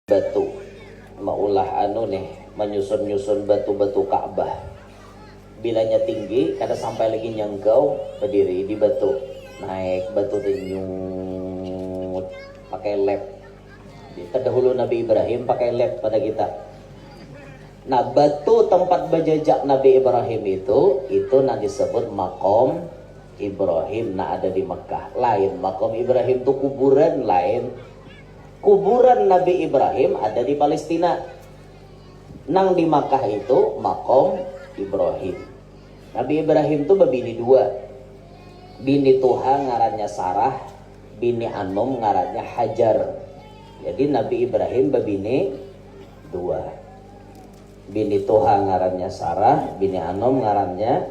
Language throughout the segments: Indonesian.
batu maulah menyusun-nyusun batu-batu Ka'bah. Bilanya tinggi kada sampai lagi nyengkau, berdiri di batu, naik batu tenyut pakai lap. Terdahulu Nabi Ibrahim pakai lap pada kita. Nah, batu tempat berjejak Nabi Ibrahim itu nanti disebut Maqam Ibrahim. Nah, ada di Mekah. Lain Maqam Ibrahim itu kuburan lain. Kuburan Nabi Ibrahim ada di Palestina. Nang di Makkah itu Maqam Ibrahim. Nabi Ibrahim itu berbini dua. Bini Tuha ngarannya Sarah, bini Anum ngarannya Hajar. Jadi Nabi Ibrahim berbini dua. Bini Tuha ngarannya Sarah, bini Anum ngarannya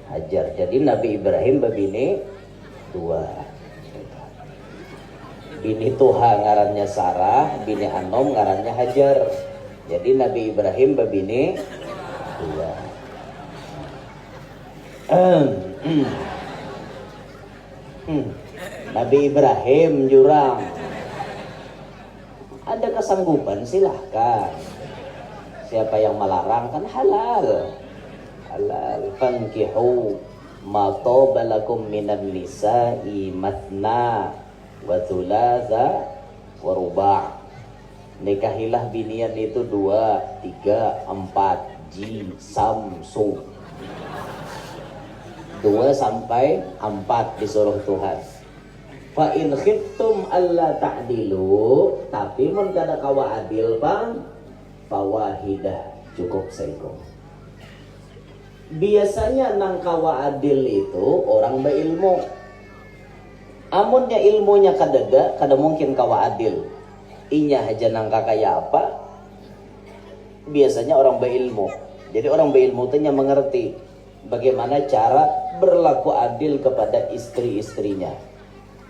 Hajar. Jadi Nabi Ibrahim berbini dua. Bini Tuha ngarannya Sarah, bini Anom ngarannya Hajar. Jadi Nabi Ibrahim berbini dua. Nabi Ibrahim jurang. Ada kesanggupan silahkan. Siapa yang melarang kan halal. Halal. Fankihu ma taba lakum minan nisa'i mathna wa thulatha wa ruba'. Nikahilah binian itu 2, 3, 4 samsu. 2 sampai 4 disuruh Tuhan. Fa in khiftum alla ta'dilu, tapi mun kada kawa adil bang, fawahidah, cukup seiko. Biasanya nang kawa adil itu orang berilmu. Amunnya ilmunya kada mungkin kawa adil. Inya aja nangka kaya apa? Biasanya orang berilmu. Jadi orang berilmu itu mengerti bagaimana cara berlaku adil kepada istri-istrinya.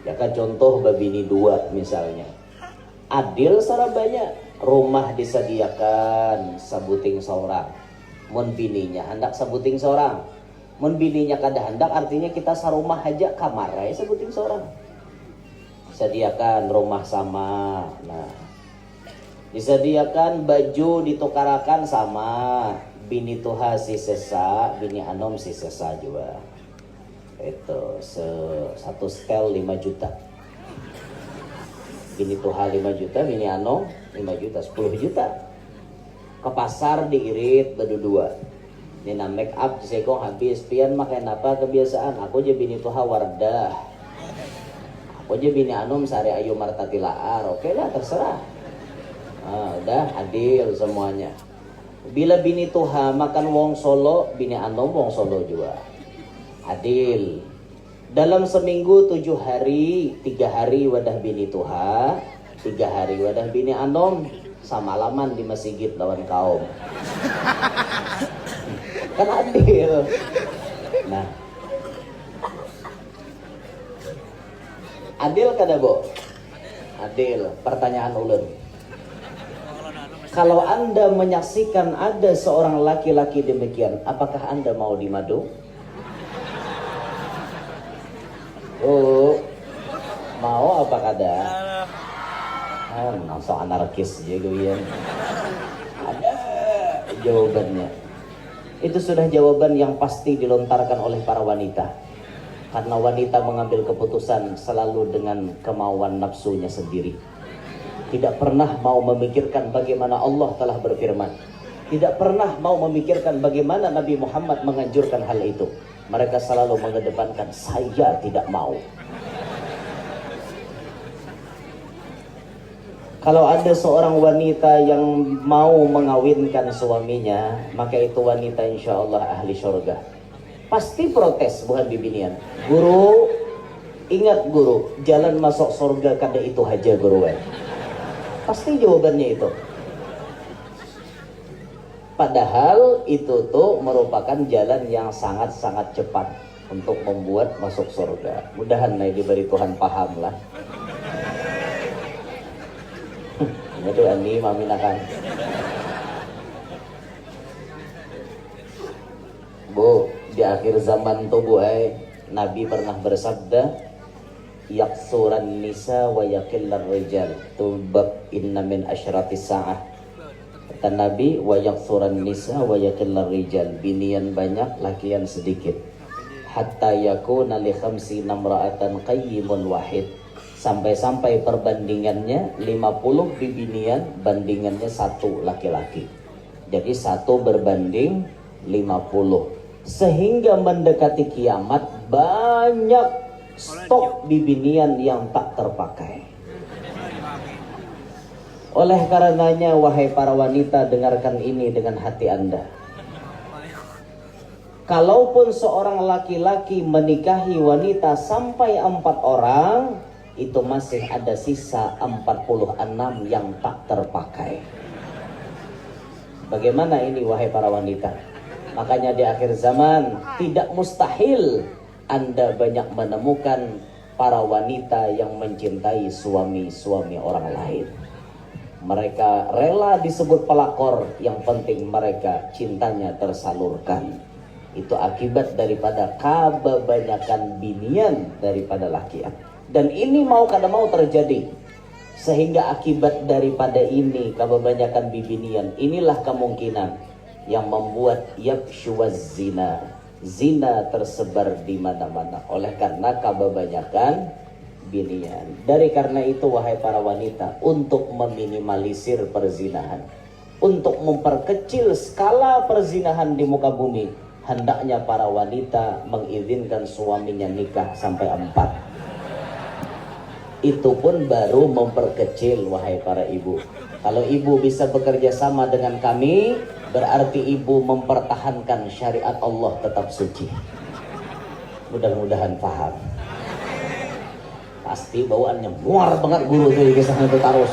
Ya kan contoh babini 2 misalnya. Adil secara banyak. Rumah disediakan sabuting seorang. Mun bininya hendak sabuting seorang. Mun bininya kada hendak, artinya kita sarumah aja kamar ya sebutin seorang. Disediakan rumah sama. Nah, disediakan baju ditukarakan sama. Bini Tuha si sesa, bini Anom si sesa juga. Itu satu setel 5 juta. Bini Tuha 5 juta, bini Anom 5 juta, 10 juta. Ke pasar diirit berdua. Nina make up sekong habis pian makan apa kebiasaan. Aku je bini Tuha Wardah. Aku je bini Anum Sari Ayu Martati Laar. Oke lah terserah. Udah adil semuanya. Bila bini Tuha makan wong Solo, bini Anum wong Solo juga. Adil. Dalam seminggu 7 hari, 3 hari wadah bini Tuha, 3 hari wadah bini Anum, samalaman di masjid lawan kaum. Kan adil. Nah, adil kada bo? Adil. Pertanyaan ulun, kalau anda menyaksikan ada seorang laki-laki demikian, apakah anda mau dimadu? Oh, mau apa kada? Langsung anarkis aja gue. Ada jawabannya. Itu sudah jawaban yang pasti dilontarkan oleh para wanita. Karena wanita mengambil keputusan selalu dengan kemauan nafsunya sendiri. Tidak pernah mau memikirkan bagaimana Allah telah berfirman. Tidak pernah mau memikirkan bagaimana Nabi Muhammad menganjurkan hal itu. Mereka selalu mengedepankan saya tidak mau. Kalau ada seorang wanita yang mau mengawinkan suaminya, maka itu wanita insya Allah ahli surga. Pasti protes bukan bibinian. Guru, ingat guru, jalan masuk surga kada itu aja guru. Pasti jawabannya itu. Padahal itu tuh merupakan jalan yang sangat-sangat cepat untuk membuat masuk surga. Mudahan diberi Tuhan paham lah. Itu ani maminakan. Bu, di akhir zaman tuh Bu, Nabi pernah bersabda, yaksuran nisa wa yakillar rijal. Tubab inna min asyratis sa'ah. Kata Nabi, wa yaksuran nisa wa yakillar rijal. Binian banyak, lakian sedikit. Hatta yakuna li khamsi namra'atan qayyimun wahid. Sampai-sampai perbandingannya 50 bibinian, bandingannya 1 laki-laki. Jadi 1 berbanding 50. Sehingga mendekati kiamat banyak stok bibinian yang tak terpakai. Oleh karenanya wahai para wanita, dengarkan ini dengan hati Anda. Kalaupun seorang laki-laki menikahi wanita sampai 4 orang, itu masih ada sisa 46 yang tak terpakai. Bagaimana ini wahai para wanita? Makanya di akhir zaman tidak mustahil Anda banyak menemukan para wanita yang mencintai suami-suami orang lain. Mereka rela disebut pelakor, yang penting mereka cintanya tersalurkan. Itu akibat daripada kebanyakan binian daripada lakian. Dan ini mau kada mau terjadi. Sehingga akibat daripada ini kebanyakan bibinian, inilah kemungkinan yang membuat yabshuwaz zina. Zina tersebar di mana-mana oleh karena kebanyakan binian. Dari karena itu wahai para wanita, untuk meminimalisir perzinahan, untuk memperkecil skala perzinahan di muka bumi, hendaknya para wanita mengizinkan suaminya nikah sampai 4. Itu pun baru memperkecil wahai para ibu. Kalau ibu bisa bekerja sama dengan kami, berarti ibu mempertahankan syariat Allah tetap suci. Mudah-mudahan paham. Pasti bawaannya muar banget guru tuh kisah itu terus.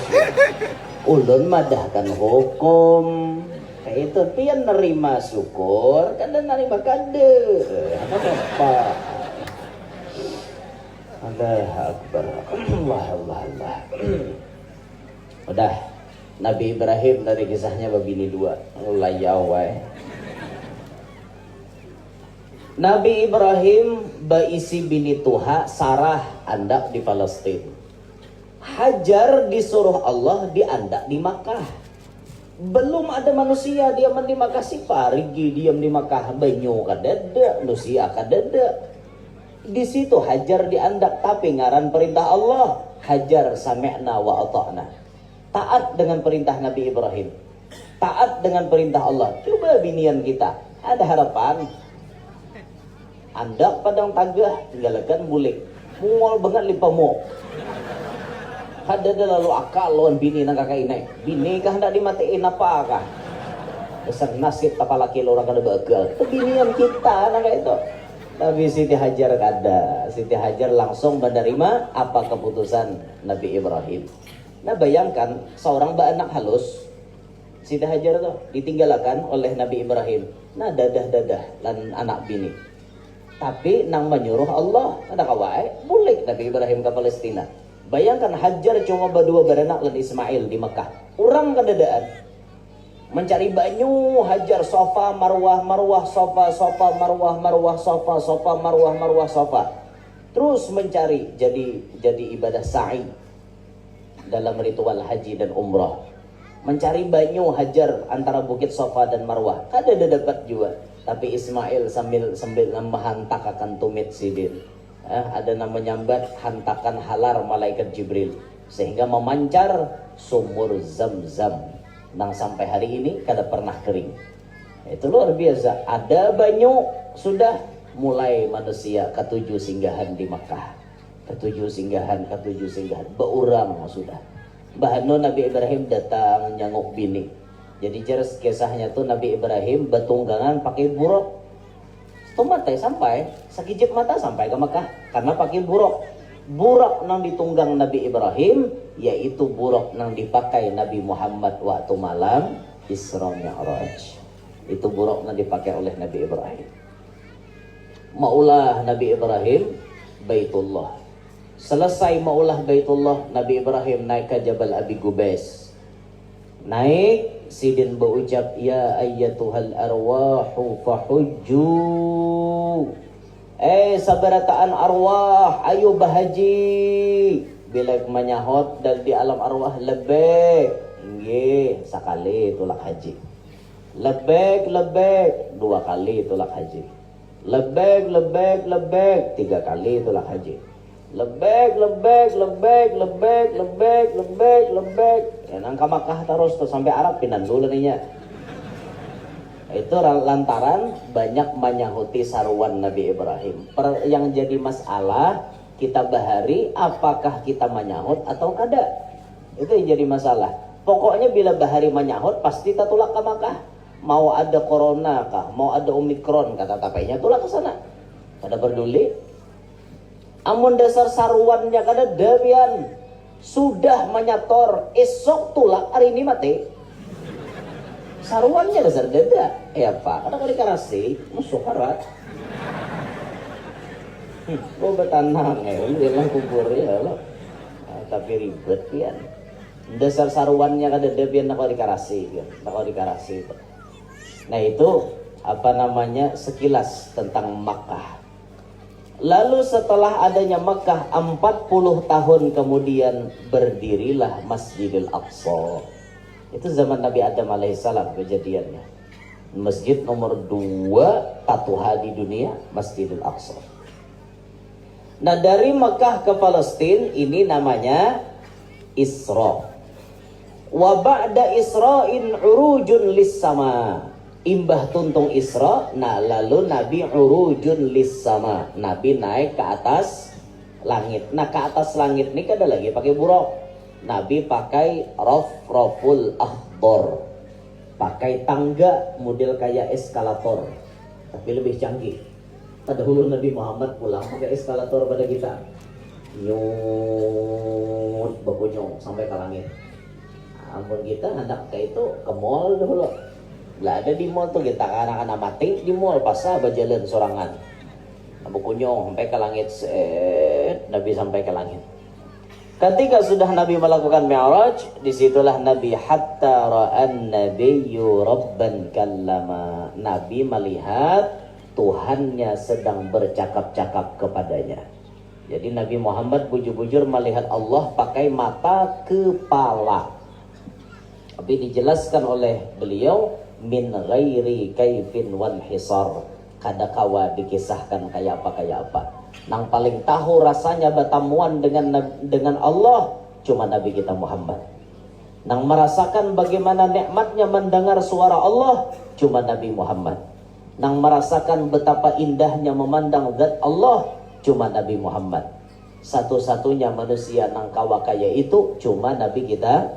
Ulun madahkan hukum. Kayak itu pian nerima syukur, kadang nerima kade. Apa? Allah Akbar. Allah. Udah. Nabi Ibrahim dari kisahnya babini 2. Mulai awal. Nabi Ibrahim baisi bini Tuha Sarah andak di Palestina. Hajar disuruh Allah diandak di Makkah. Belum ada manusia diam di Makkah, si parigi diam di Makkah, banyu kadada, manusia kadada. Di situ Hajar diandak, tapi ngaran perintah Allah. Hajar sami'na wa ata'na. Taat dengan perintah Nabi Ibrahim, taat dengan perintah Allah. Coba binian kita, ada harapan. Anda padang tagah, tinggalkan bulik. Mual banget lipamu. Ada lalu akal lawan bini nang kakak ini. Bini kah hendak dimatiin apa kah? Besar nasib tapalaki orang kada bagal. Itu binian kita nang itu. Tapi Siti Hajar kada. Siti Hajar langsung menerima apa keputusan Nabi Ibrahim. Nah bayangkan seorang anak halus, Siti Hajar tuh ditinggalkan oleh Nabi Ibrahim. Nah dadah lan anak bini. Tapi nang menyuruh Allah, ada kawai, boleh Nabi Ibrahim ke Palestina. Bayangkan Hajar cuma berdua beranak lan Ismail di Mekah. Orang kedadaan mencari banyu, Hajar sofa marwah sofa marwah sofa marwah sofa. Terus mencari jadi ibadah sa'i dalam ritual haji dan umrah. Mencari banyu Hajar antara bukit Sofa dan Marwah. Ada dapat juga. Tapi Ismail sambil menghantakkan tumit sidin. Ada nama menyambat hantakan halar malaikat Jibril. Sehingga memancar sumur Zam-Zam. Nang sampai hari ini kada pernah kering. Itu luar biasa. Ada banyu, sudah mulai manusia ketujuh singgahan di Makkah. Ketujuh singgahan. Beurang sudah. Bahano Nabi Ibrahim datang nyanguk bini. Jadi jelas kisahnya tuh Nabi Ibrahim betunggangan pakai buruk. Tomatai sampai, sakijip mata sampai ke Makkah. Karena pakai buruk. Buruk nang ditunggang Nabi Ibrahim, yaitu buruk nang dipakai Nabi Muhammad waktu malam Isra Mi'raj. Itu buruk nang dipakai oleh Nabi Ibrahim. Maulah Nabi Ibrahim Baitullah. Selesai maulah Baitullah, Nabi Ibrahim naik ke Jabal Abi Gubais. Naik, sidin berucap, ya ayyatuhal arwahu fahujju. Sabarataan arwah, ayo bahaji. Bila menyahut dan di alam arwah lebek, nggih, sakali tulak haji. Lebek, 2 kali tulak haji. Lebek, 3 kali tulak haji. Lebek. Ya, nang ka Makkah terus tuh sampai Arab pinan dulu nih. Itu lantaran banyak menyahuti saruan Nabi Ibrahim. Yang jadi masalah kita bahari apakah kita menyahut atau kada. Itu yang jadi masalah. Pokoknya bila bahari menyahut pasti kita tulak ke Makkah. Mau ada corona kah, mau ada omikron kata tapainya tulak ke sana. Kada peduli. Amun dasar saruannya kada debian. Sudah menyator esok tulak hari ini mati. Saruannya dasar dada. Pak, kada kau dikarasi, musuh karat. Gue betanang bilang kubur ya lo. Tapi ribet pian. Dasar saruannya kada debian nak kau dikarasi, nak kau dikarasi. Nah itu apa namanya sekilas tentang Makkah. Lalu setelah adanya Makkah 40 tahun kemudian berdirilah Masjidil Aqsa. Itu zaman Nabi Adam alaihissalam kejadiannya. Masjid nomor 2 Tatuha di dunia, Masjidil Aqsa. Nah dari Makkah ke Palestina ini namanya Isra. Wa ba'da Isra'in urujun lis sama. Imbah tuntung Isra, nah lalu Nabi urujun lis sama. Nabi naik ke atas langit. Nah ke atas langit ini kada lagi pakai buruk. Nabi pakai rafraful akhdar. Pakai tangga model kayak eskalator. Tapi lebih canggih. Pada dulu Nabi Muhammad pulang pakai eskalator pada kita. Nyut bakunyong sampai ke langit. Ampun kita hendak kayak itu ke mall dulu. Lah ada di mall tuh kita anak-anak mati di mall pasah berjalan sorangan. Bakunyong sampai ke langit. Nabi sampai ke langit. Ketika sudah Nabi melakukan Mi'raj, disitulah Nabi hatta ra'an nabiyyu rabban kallama. Nabi melihat Tuhannya sedang bercakap-cakap kepadanya. Jadi Nabi Muhammad bujur-bujur melihat Allah pakai mata kepala. Tapi dijelaskan oleh beliau min ghairi kaifin wan hisar. Kada kawa dikisahkan kayak apa. Nang paling tahu rasanya bertamuan dengan Allah cuma Nabi kita Muhammad. Nang merasakan bagaimana nikmatnya mendengar suara Allah cuma Nabi Muhammad. Nang merasakan betapa indahnya memandang zat Allah cuma Nabi Muhammad. Satu-satunya manusia nang kawa kaya itu cuma Nabi kita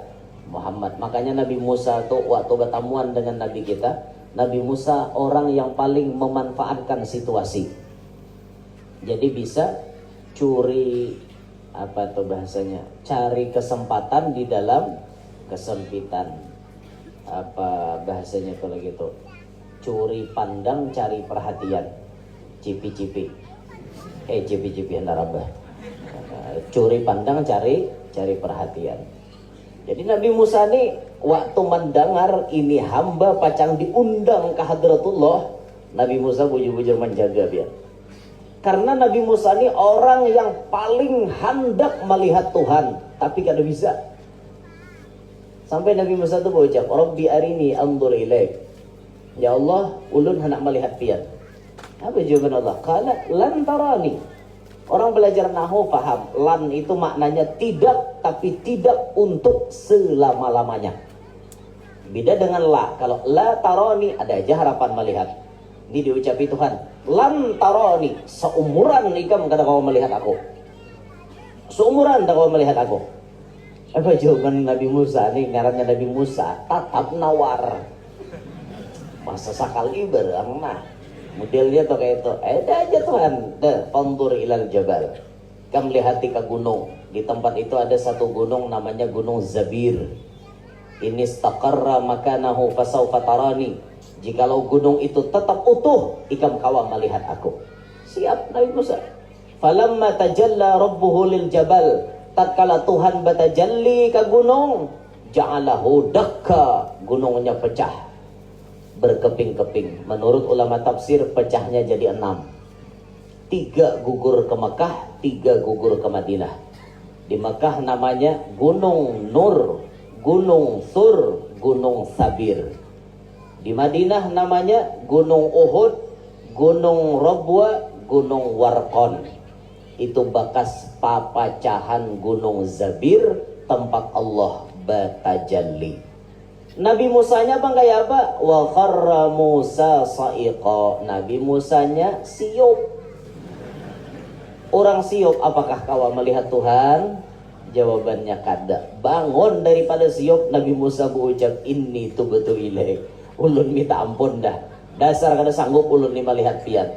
Muhammad. Makanya Nabi Musa tuh waktu bertamuan dengan Nabi kita, Nabi Musa orang yang paling memanfaatkan situasi. Jadi bisa curi apa tuh bahasanya? Cari kesempatan di dalam kesempitan. Apa bahasanya kalau gitu? Curi pandang, cari perhatian. Cipi-cipi. Cipi-cipi hendarabah. Curi pandang, cari perhatian. Jadi Nabi Musa ini waktu mendengar ini hamba pacang diundang ke hadratullah, Nabi Musa bujur-bujur menjaga biar. Karena Nabi Musa ini orang yang paling hendak melihat Tuhan, tapi kada bisa. Sampai Nabi Musa itu berucap, Rabbi arini anzur ilaik. Ya Allah, ulun hendak melihat pian. Apa jawaban Allah? Qala lan tarani. Orang belajar nahwu paham, lan itu maknanya tidak, tapi tidak untuk selama-lamanya. Beda dengan la. Kalau la tarani ada aja harapan melihat. Ini diucapi Tuhan, lan tarani, seumuran ikam kada kau melihat aku. Seumuran tak kau melihat aku. Apa jawaban Nabi Musa? Ini ngarannya Nabi Musa, tatap nawar. Masa sakali berang nah. Modelnya tuh kayak itu. Ada aja Tuhan. Fanzur ilal jabal. Kamu lihati ke gunung. Di tempat itu ada satu gunung namanya Gunung Zabir. Ini istaqarra makanahu fasawfa tarani. Jikalau gunung itu tetap utuh, ikam kawa melihat aku. Siap Nabi Musa. Falamma tajalla rabbuhu lil jabal. Tatkala Tuhan batajalli ke gunung, ja'alahu dakka, gunungnya pecah. Berkeping-keping. Menurut ulama tafsir pecahnya jadi 6. 3 gugur ke Mekah, 3 gugur ke Madinah. Di Mekah namanya Gunung Nur, Gunung Sur, Gunung Sabir. Di Madinah namanya Gunung Uhud, Gunung Robwa, Gunung Warqon. Itu bekas papacahan Gunung Zabir, tempat Allah batajalli. Nabi Musanya bang kayak apa? Wa kharra Musa sa'iqa. Nabi Musanya siup. Orang siup, apakah kau melihat Tuhan? Jawabannya kada. Bangun daripada siup, Nabi Musa berucap, inni tubtu ilaik. Ulun minta ampun dah. Dasar kada sanggup ulun ni melihat pian.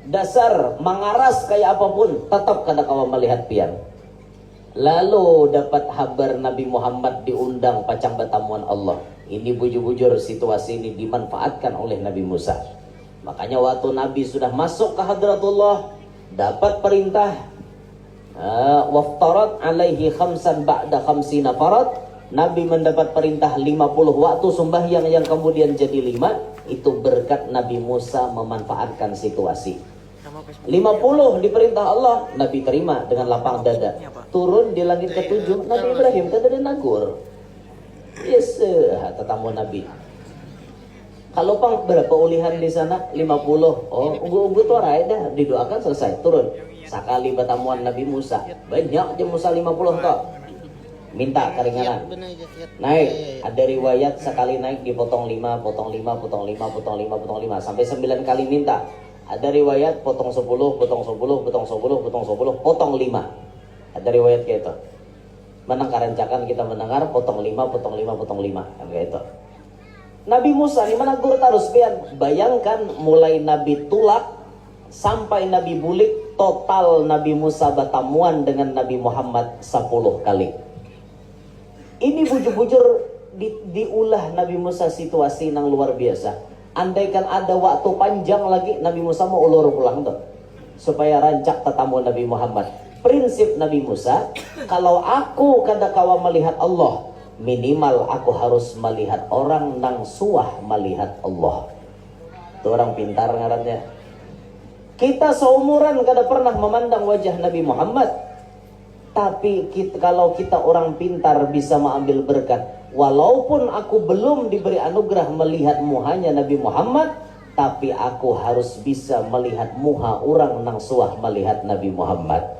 Dasar mengaras kayak apapun, tetap kada kau melihat pian. Lalu dapat kabar Nabi Muhammad diundang pacang batamuan Allah. Ini bujur-bujur situasi ini dimanfaatkan oleh Nabi Musa. Makanya waktu Nabi sudah masuk ke hadratullah, dapat perintah waftarat alaihi khamsan ba'da khamsina farad. Nabi mendapat perintah 50 waktu sembahyang yang kemudian jadi 5. Itu berkat Nabi Musa memanfaatkan situasi. 50 diperintah Allah, Nabi terima dengan lapang dada. Turun di langit ke-7, Nabi Ibrahim kada ada nagur. Yes, tetamu Nabi. Kalau pang berapa ulihan di sana? 50. Oh, unggu tuh arai dah, didoakan selesai, turun. Sekali bertamuan Nabi Musa, banyak je Musa 50 toh. Minta keringanan. Naik, ada riwayat sekali naik dipotong 5, potong 5, potong 5, potong 5, potong 5 sampai 9 kali minta. Ada riwayat potong 10, potong 10, potong 10, potong 10, potong 5. Ada riwayat kayak itu. Menang karancakan kita mendengar potong 5, potong 5, potong 5. Kayak itu. Nabi Musa ini mana guru terus pian. Bayangkan mulai Nabi tulak sampai Nabi bulik, total Nabi Musa bertamuan dengan Nabi Muhammad 10 kali. Ini bujur-bujur diulah Nabi Musa situasi yang luar biasa. Andaikan ada waktu panjang lagi, Nabi Musa mau ulur pulang tuh, supaya rancak tetamu Nabi Muhammad. Prinsip Nabi Musa, kalau aku kada kawa melihat Allah, minimal aku harus melihat orang nang suah melihat Allah. Itu orang pintar ngarannya. Kita seumuran kada pernah memandang wajah Nabi Muhammad, tapi kalau kita orang pintar bisa mengambil berkat. Walaupun aku belum diberi anugerah melihat muhanya Nabi Muhammad, tapi aku harus bisa melihat muha orang nang suah melihat Nabi Muhammad.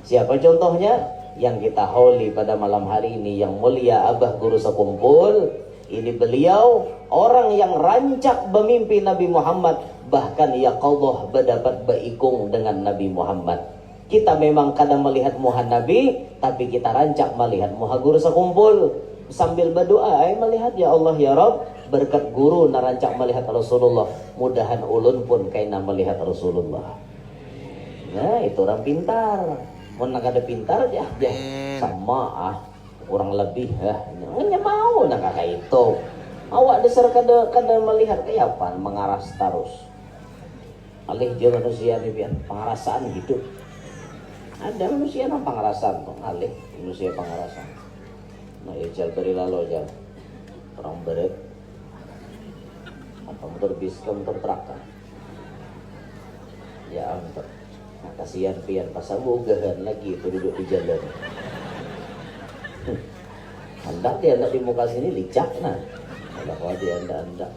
Siapa contohnya? Yang kita hauli pada malam hari ini, yang mulia Abah Guru Sekumpul. Ini beliau orang yang rancak bermimpi Nabi Muhammad, bahkan ya Allah berdapat berikung dengan Nabi Muhammad. Kita memang kadang melihat muha Nabi, tapi kita rancak melihat muha Guru Sekumpul. Sambil berdoa, melihat ya Allah ya Rabb, berkat guru narancak melihat Rasulullah, mudahan ulun pun kaina melihat Rasulullah. Nah, itu orang pintar. Mun ada pintar ya sama kurang lebih nya mau nak kayak itu. Awak dasar kada melihat kayak apa mengaras terus. Alih je manusia ni pian pangarasan gitu. Ada manusia nang pangarasan tuh, alih manusia pangarasan. Nah, ya jal beri lalu jal orang beret apa motor bis ke motor traka ya ampun. Nah, kasihan pian pasal bogahan lagi itu duduk di jalan. Hendak dia hendak di muka sini licak nah. Kalau dia hendak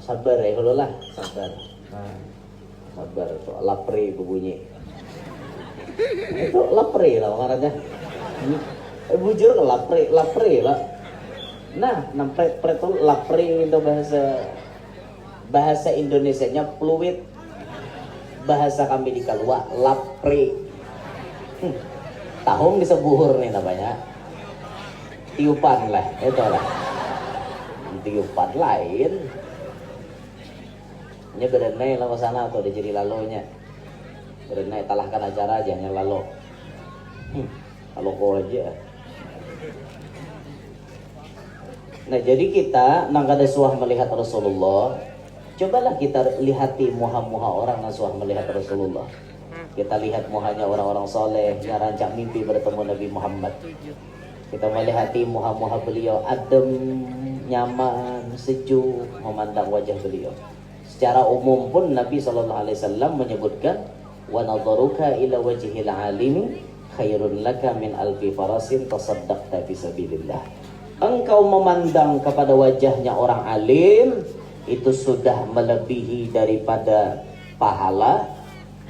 sabar ya kalau lah sabar. Nah, sabar soal lapri berbunyi. Itu lapri lah marahnya. Bujur ke lapre lah. Nah, nampak itu lapre itu bahasa Indonesianya fluid. Bahasa kami di Kalua lapre. Tahung disebuhur nih namanya. Tiupan lah, itu lah. Tiupan lain. Nya berenai lah sana atau di jadi lalunya. Berenai talahkan acara aja nya lalu. Kalau kau aja. Nah, jadi kita nang kada suah melihat Rasulullah, cobalah kita lihati muha-muha orang nang suah melihat Rasulullah. Kita lihat muhanya orang-orang soleh yang rancak mimpi bertemu Nabi Muhammad. Kita melihati muha-muha beliau adem, nyaman, sejuk memandang wajah beliau. Secara umum pun Nabi SAW menyebutkan wa nadharuka ila wajhil alimi khairun laka min alfi farasin tasaddaqta fi sabilillah. Engkau memandang kepada wajahnya orang alim itu sudah melebihi daripada pahala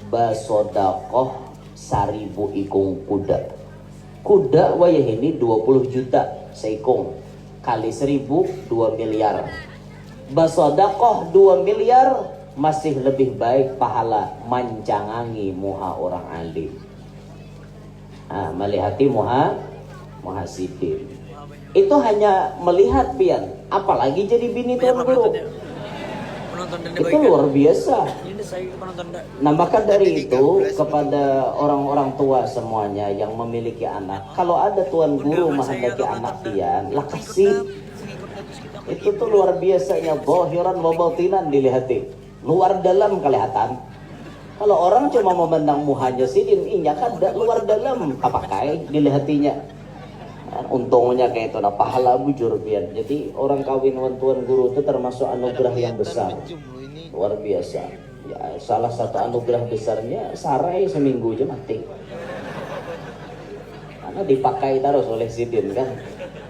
basodakoh 1000 ikung kuda. Kuda wayah ini 20 juta seikung, kali 1000 2 miliar. Basodakoh 2 miliar masih lebih baik pahala mancangangi muha orang alim. Melihati muha muhasidin. Itu hanya melihat pian, apalagi jadi bini tuan guru. Itu luar biasa. Nah maka dari itu kepada orang-orang tua semuanya yang memiliki anak, kalau ada tuan guru menghendaki anak pian, lah kasih. Itu tuh luar biasanya, zahiran wa batinan dilihati, luar dalam kelihatan. Kalau orang cuma memandang muhanya sidin, inya kada luar dalam kapakai dilihatinya. Untungnya kayak itu, nah pahala bujur pian. Jadi orang kawin tuan guru itu termasuk anugerah yang besar, luar biasa. Ya, salah satu anugerah besarnya sarai seminggu aja mati, karena dipakai terus oleh sidin kan.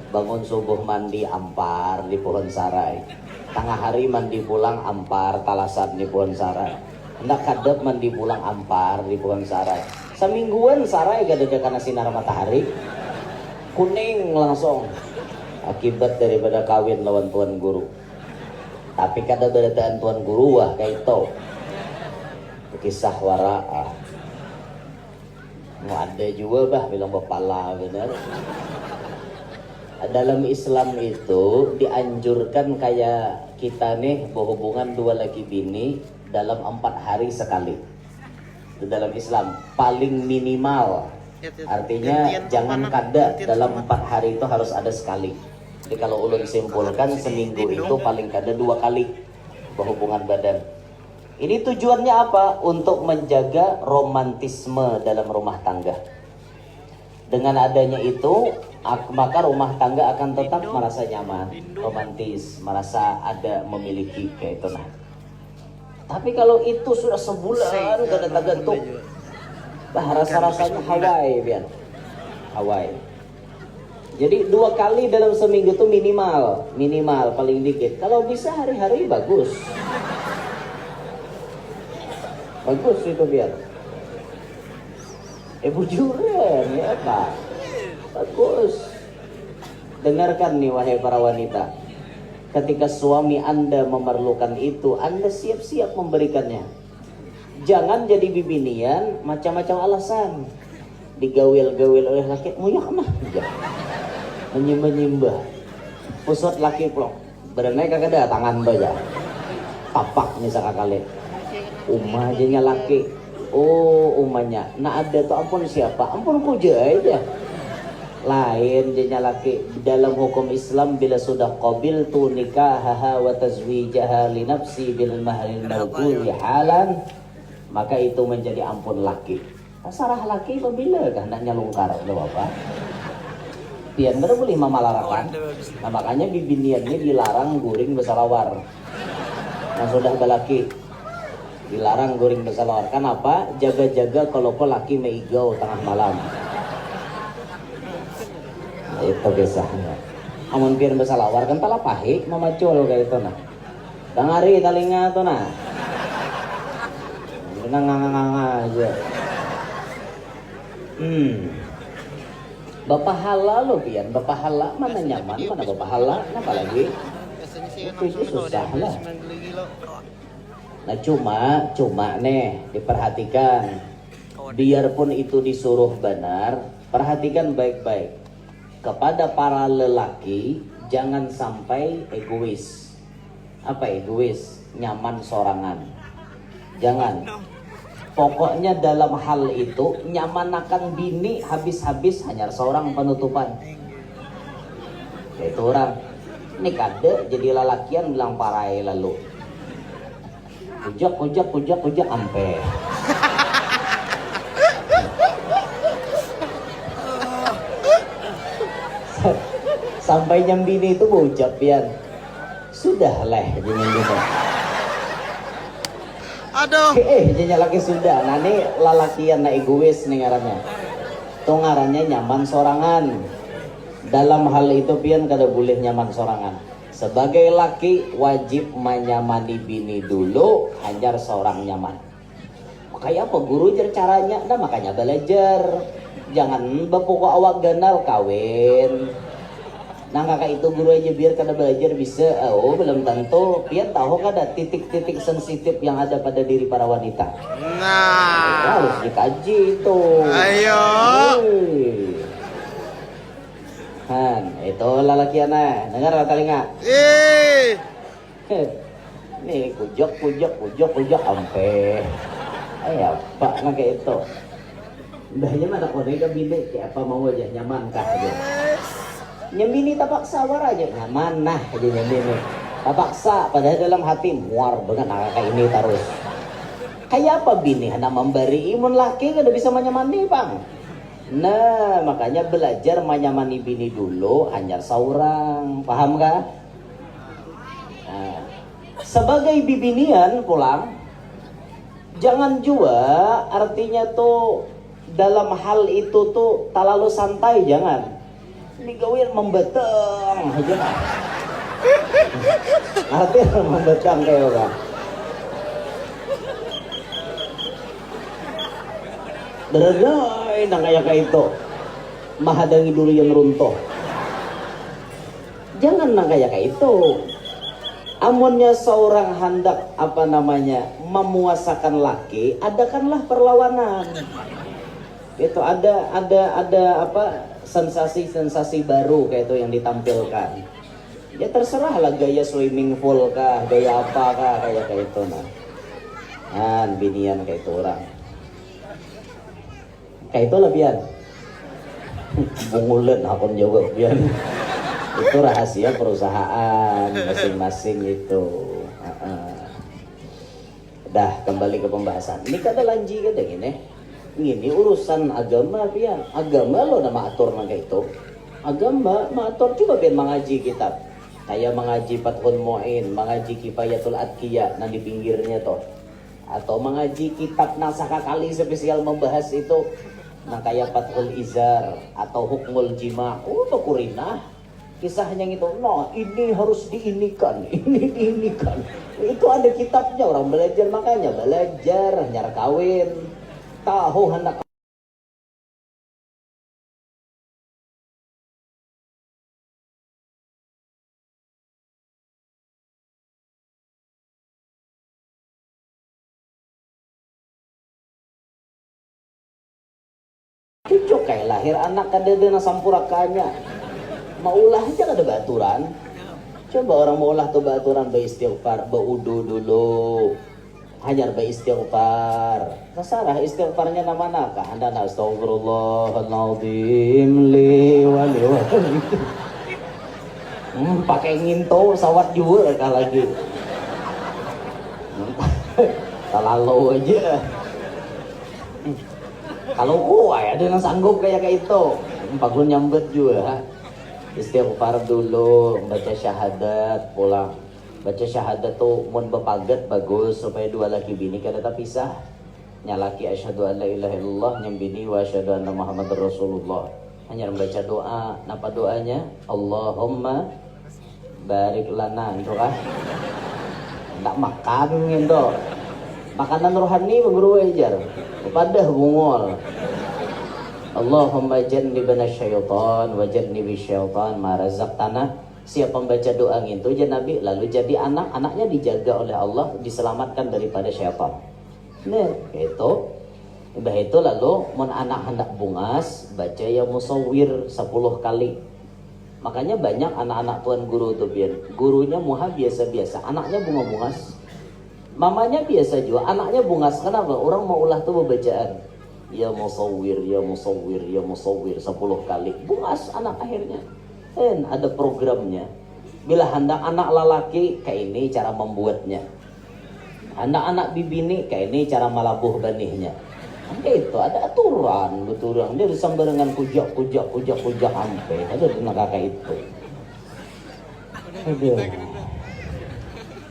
Bangun subuh mandi ampar di pohon sarai, tengah hari mandi pulang ampar talasan di pohon sarai, hendak kadep mandi pulang ampar di pohon sarai. Semingguan sarai gak ada karena sinar matahari kuning langsung, akibat daripada kawin lawan tuan guru. Tapi kada berataan tuan guru wah kayak itu kisah waraah. Mau ada juga bah bilang bapala bener. Dalam Islam itu dianjurkan kayak kita nih berhubungan 2 laki bini dalam 4 hari sekali. Itu dalam Islam paling minimal. Artinya jangan kada dalam 4 hari itu harus ada sekali. Jadi kalau ulun simpulkan seminggu itu paling kada 2 kali berhubungan badan. Ini tujuannya apa? Untuk menjaga romantisme dalam rumah tangga. Dengan adanya itu maka rumah tangga akan tetap merasa nyaman, romantis, merasa ada memiliki kayak itu nah. Tapi kalau itu sudah sebulan kada tergantung, rasa-rasanya Hawaii biar Hawaii. Jadi 2 kali dalam seminggu itu minimal paling dikit. Kalau bisa hari-hari bagus itu biar. Bujuran ya Pak, bagus. Dengarkan nih wahai para wanita, ketika suami Anda memerlukan itu, Anda siap-siap memberikannya. Jangan jadi bibinian macam-macam alasan, digawil-gawil oleh laki, muyak mah menyimbah-nyimbah, pusat laki plok, berenai kagak ada tangan baja, tapak misalkan kali, umah aja laki, umahnya, nah ada tuh ampun siapa, ampun kuja aja, lain jadinya laki. Dalam hukum Islam bila sudah qabil tu nikahaha wa tazwijaha li nafsi bil mahril mawquli halan, maka itu menjadi ampun laki. Sarah laki apabila kan hendaknya lungkar udah bapak. Pian bener boleh mamalarakan. Nah makanya bibiniannya dilarang guring besalawar. Nah sudah balaki dilarang guring besalawar. Kenapa? Jaga-jaga kalau kau laki meigau tengah malam. Nah, itu kisahnya. Amun pian besalawar kan tala pahik mamacul kayak itu nah. Dangari talinga tuh nah. Nganga-nganga aja. Bapahala lo pian, bapahala mana nyaman, mana bapahala, kenapa lagi? Itu susah lah. Nah cuma nih diperhatikan, biarpun itu disuruh benar, perhatikan baik-baik. Kepada para lelaki jangan sampai egois. Apa egois? Nyaman sorangan. Jangan. Pokoknya dalam hal itu nyamanakan bini habis-habis hanya seorang penutupan. Itu orang ini kada jadi lalakian bilang parai lalu. Kujak ampe. Sampai nyam bini itu bujak pian. Sudah leh gini. Aduh. Jadinya laki Sunda. Nah ini lalakian na egois nih ngarannya. Itu ngarannya nyaman sorangan. Dalam hal itu pian kada boleh nyaman sorangan. Sebagai laki wajib menyamani bini dulu, hanyar seorang nyaman. Makanya apa guru jar caranya? Nah makanya belajar. Jangan bapoko awak ganal kawin. Nah kakak itu guru aja biar kada belajar bisa. Oh belum tentu. Pian tahu kada titik-titik sensitif yang ada pada diri para wanita. Nah, Harus dikaji itu. ayo. Han, itu lalakiana. Dengar telinga. Nih kujok ampe. Ayo pak nak kayak itu. Mbahnya mana kode ke bini kayak apa mau aja nyaman kah aja. Nyembini tapak sawar aja nyaman nah aja nyembini. Tapak sa padahal dalam hati muar banget nak kayak ini terus. Kayak apa bini hendak memberi imun laki kada bisa menyamani bang. Nah makanya belajar menyamani bini dulu hanya seorang, paham kah? Nah, sebagai bibinian pulang, jangan juga artinya tuh dalam hal itu tuh terlalu santai, jangan. Ini gawin membeteng aja. Artinya membeteng kayak orang. Beradai nang kayak itu mahadangi dulu yang runtuh. Jangan nang kayak itu. Amunnya seorang hendak apa namanya memuasakan laki, adakanlah perlawanan. Itu ada apa sensasi baru kayak itu yang ditampilkan. Ya terserah lah gaya swimming pool kah, gaya apa kah kayak itu nah. Kan binian kayak itu orang. Kayak itu lah pian. Bungulen akun jawab pian. Itu rahasia perusahaan masing-masing itu. Dah kembali ke pembahasan. Ini kata lanji kata gini. Ini urusan agama pian. Agama lo nama atur nang itu. Agama maatur coba pian mengaji kitab. Kayak mengaji Fathul Mu'in, mengaji Kifayatul Atqiya nang di pinggirnya toh. Atau mengaji kitab Nasaka Kali spesial membahas itu. Nah kayak Fathul Izar atau Hukmul Jima, kurinah kisahnya gitu. Nah ini harus diinikan, ini diinikan. Itu ada kitabnya, orang belajar makanya belajar nyar kawin, tahu hendak cucuk kayak lahir anak kada ada sampurakannya. Maulah aja ada baturan. Coba orang maulah tuh baturan beristighfar, baudu dulu. Hanyar beristighfar. Terserah istighfarnya nama nakah. Anda nak astagfirullahaladzim li wali wali. Pakai nginto sawat juga kah lagi. Terlalu aja. Kalau ada yang sanggup kayak itu, pagun nyambet juga. Istighfar dulu, baca syahadat, pulang. Baca syahadat tuh mun bepaget bagus supaya dua laki bini kada terpisah. Nyalaki asyhadu an la ilaha illallah, nyam bini wa asyhadu anna muhammadar rasulullah. Hanya membaca doa, napa doanya? Allahumma barik lana, itu kah? Ndak makan gitu. Makanan rohani mengguru ajar kepada bungol. Allahumma jannibna syaitan wa jannibi syaitan ma razaqtana. Siapa membaca doa itu jadi Nabi lalu jadi anaknya dijaga oleh Allah, diselamatkan daripada syaitan. Nah, itu udah itu lalu mun anak hendak bungas baca ya musawwir 10 kali. Makanya banyak anak-anak tuan guru tuh biar gurunya muha biasa-biasa, anaknya bunga-bungas. Mamanya biasa juga, anaknya bungas. Kenapa? Orang mau ulah tuh bacaan. Ya musawwir, ya musawwir, ya musawwir 10 kali. Bungas anak akhirnya. Dan ada programnya. Bila hendak anak lelaki, kayak ini cara membuatnya. Hendak anak bibini, kayak ini cara malabuh banihnya. Itu ada aturan, betul. Dia disambarangan kujak sampai. Ada tenaga kayak itu. Aduh.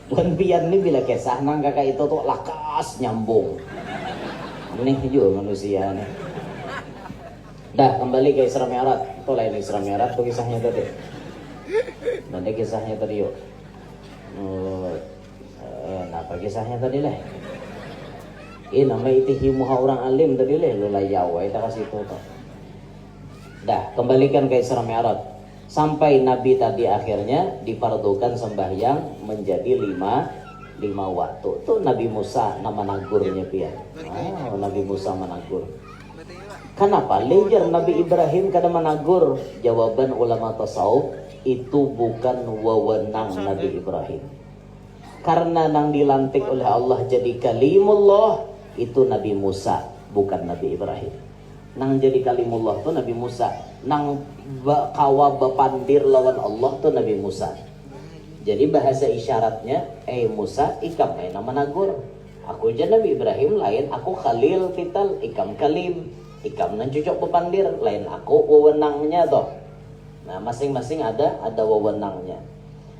Tuan pian ni bila kisah nang kakak itu tuh lakas nyambung. Ini juga manusia nih. Dah kembali ke Isra Mi'raj. Itu lain Isra Mi'raj tuh kisahnya tadi. Nanti kisahnya tadi yuk. Apa kisahnya tadi lah? Nama itihimuha orang alim tadi lah. Lu layawa kita kasih itu tuh. Dah kembalikan ke Isra Mi'raj. Sampai Nabi tadi akhirnya difardukan sembahyang menjadi lima waktu. Tuh Nabi Musa nama nagurnya pian. Nabi Musa managur. Kenapa? Lejar Nabi Ibrahim kada managur. Jawaban ulama tasawuf itu bukan wewenang Nabi Ibrahim. Karena nang dilantik oleh Allah jadi kalimullah itu Nabi Musa, bukan Nabi Ibrahim. Nang jadi kalimullah tuh Nabi Musa. Nang kawa bepandir lawan Allah tuh Nabi Musa. Jadi bahasa isyaratnya, Musa ikam nama nagur. Aku aja Nabi Ibrahim lain, aku Khalil tital, ikam Kalim. Ikam nan cocok bepandir, lain aku wewenangnya toh. Nah masing-masing ada wewenangnya.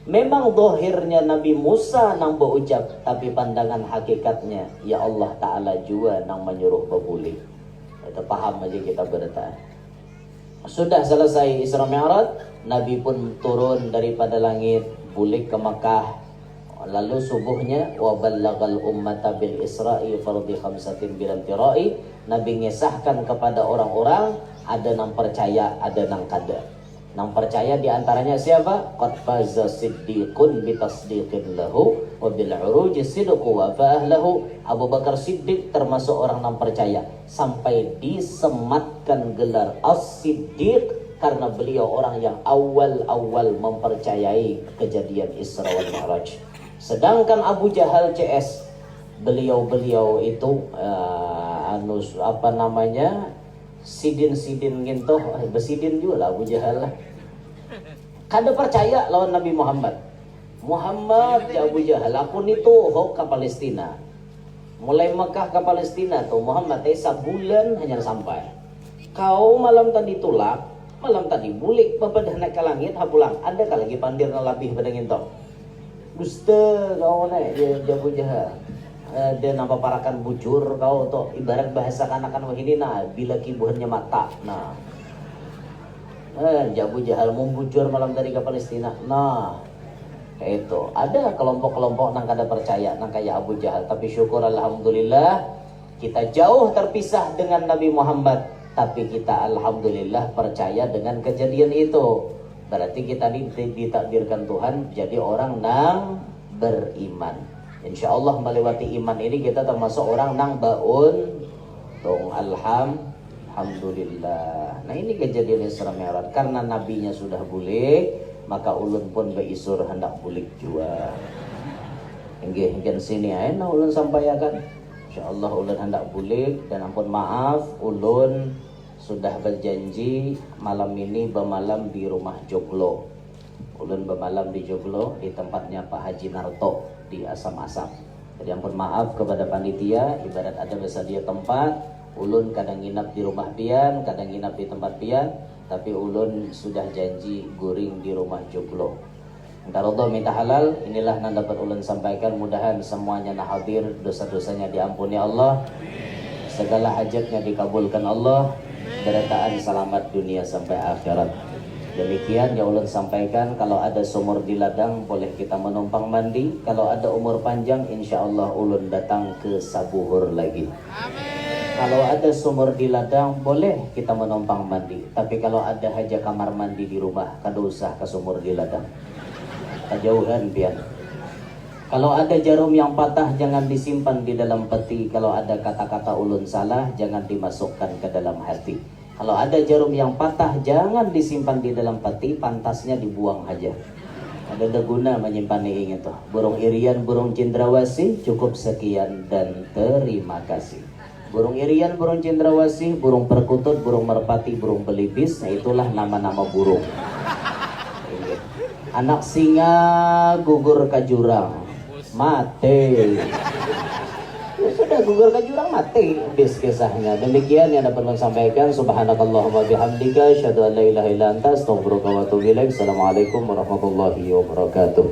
Memang dohirnya Nabi Musa nang berucap, tapi pandangan hakikatnya ya Allah Ta'ala juga nang menyuruh berbuli. Itu paham aja kita bertahan. Sudah selesai Isra Mi'raj, Nabi pun turun daripada langit, bulik ke Makkah. Lalu subuhnya wa ballagal ummata bil isra'i fardhi khamsatin bil tira'i. Nabi ngesahkan kepada orang-orang, ada nang percaya, ada nang kada. Nang percaya diantaranya siapa? Qad faza siddiqun bitasdiqin lahu wa bil uruji sidqu wa fa'ahlahu. Abu Bakar Siddiq termasuk orang nang percaya sampai disematkan gelar As-Siddiq karena beliau orang yang awal-awal mempercayai kejadian Isra wal Mi'raj. Sedangkan Abu Jahal CS, beliau itu sidin gitu, besidin juga lah Abu Jahal lah. Kada percaya lawan Nabi Muhammad ya Abu Jahal, aku itu ho ke Palestina. Mulai Mekah ke Palestina tuh Muhammad sebulan hanya sampai. Kau malam tadi tulak, malam tadi bulik bapadah naik ke langit pulang. Ada kah lagi pandir na labih pada ngintong? Dusta kau naik dia Abu Jahal. Dia nampak parakan bujur kau tuh, ibarat bahasa kanakan wahini nah bila kibuhannya mata. Nah Abu Jahal mau bujur malam tadi ke Palestina. Nah itu ada kelompok-kelompok nang kada percaya nang kayak Abu Jahal, tapi syukur alhamdulillah kita jauh terpisah dengan Nabi Muhammad, tapi kita alhamdulillah percaya dengan kejadian itu. Berarti kita ditakdirkan Tuhan jadi orang nang beriman. Insya Allah melewati iman ini kita termasuk orang nang baun tong alhamdulillah. Nah ini kejadian Isra Mi'raj. Karena nabinya sudah bulik, maka ulun pun beisur hendak bulik juga. Hingga sini aja ulun sampaikan. Insyaallah ulun hendak bulik dan ampun maaf ulun sudah berjanji malam ini bermalam di rumah Joglo. Ulun bermalam di Joglo di tempatnya Pak Haji Narto di Asam-Asam. Jadi ampun maaf kepada panitia, ibarat ada bersedia tempat, ulun kadang nginap di rumah pian, kadang nginap di tempat pian, tapi ulun sudah janji guring di rumah Joglo. Minta ridho, minta halal, inilah yang dapat ulun sampaikan. Mudahan semuanya nak hadir, dosa-dosanya diampuni Allah, segala hajatnya dikabulkan Allah, berataan selamat dunia sampai akhirat. Demikian yang ulun sampaikan. Kalau ada sumur di ladang boleh kita menumpang mandi. Kalau ada umur panjang insya Allah ulun datang ke Sabuhur lagi. Kalau ada sumur di ladang boleh kita menumpang mandi. Tapi kalau ada haja kamar mandi di rumah, kada usah ke sumur di ladang, kejauhan pian. Kalau ada jarum yang patah jangan disimpan di dalam peti. Kalau ada kata-kata ulun salah jangan dimasukkan ke dalam hati. Kalau ada jarum yang patah jangan disimpan di dalam peti, pantasnya dibuang aja. Ada guna menyimpan ini tuh. Burung irian, burung cendrawasih, cukup sekian dan terima kasih. Burung irian, burung cendrawasih, burung perkutut, burung merpati, burung belibis, nah itulah nama-nama burung. Anak singa gugur ke jurang, mati. Ya sudah, gugur ke jurang mati, habis kisahnya. Demikian yang dapat saya sampaikan. Subhanakallahumma bihamdika asyhadu an la ilaha illa anta astaghfiruka wa atubu ilaik. Assalamualaikum warahmatullahi wabarakatuh.